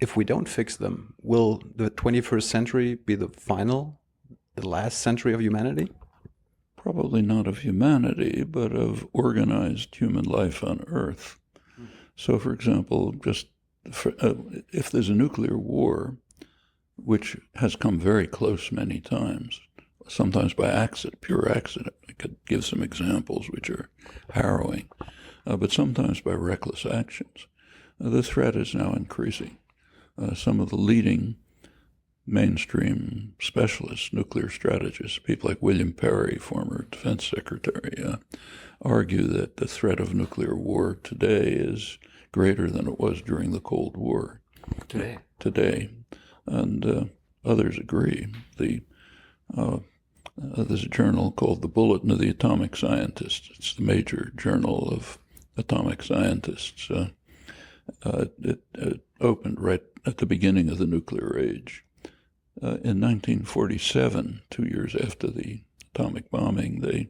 if we don't fix them, will the 21st century be the last century of humanity? Probably not of humanity, but of organized human life on Earth. So, for example, if there's a nuclear war, which has come very close many times, sometimes by accident, pure accident. I could give some examples which are harrowing, but sometimes by reckless actions. The threat is now increasing. Some of the leading mainstream specialists, nuclear strategists, people like William Perry, former defense secretary, argue that the threat of nuclear war today is greater than it was during the Cold War. Today. And others agree. There's a journal called the Bulletin of the Atomic Scientists. It's the major journal of atomic scientists. It opened right at the beginning of the nuclear age. In 1947, 2 years after the atomic bombing, they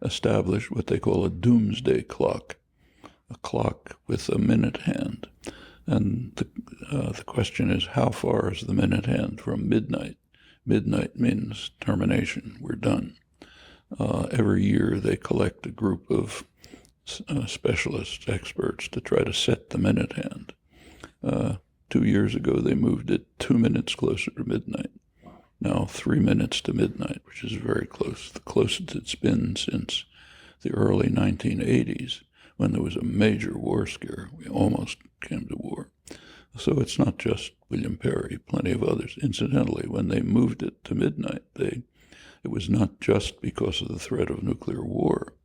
established what they call a doomsday clock, a clock with a minute hand. And the question is, how far is the minute hand from midnight? Midnight means termination. We're done. Every year they collect a group of specialists, experts, to try to set the minute hand. 2 years ago, they moved it 2 minutes closer to midnight. Now 3 minutes to midnight, which is very close, the closest it's been since the early 1980s, when there was a major war scare. We almost came to war. So it's not just William Perry, plenty of others. Incidentally, when they moved it to midnight, it was not just because of the threat of nuclear war.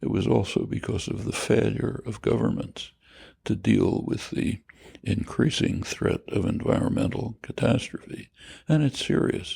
It was also because of the failure of governments to deal with the increasing threat of environmental catastrophe. And it's serious.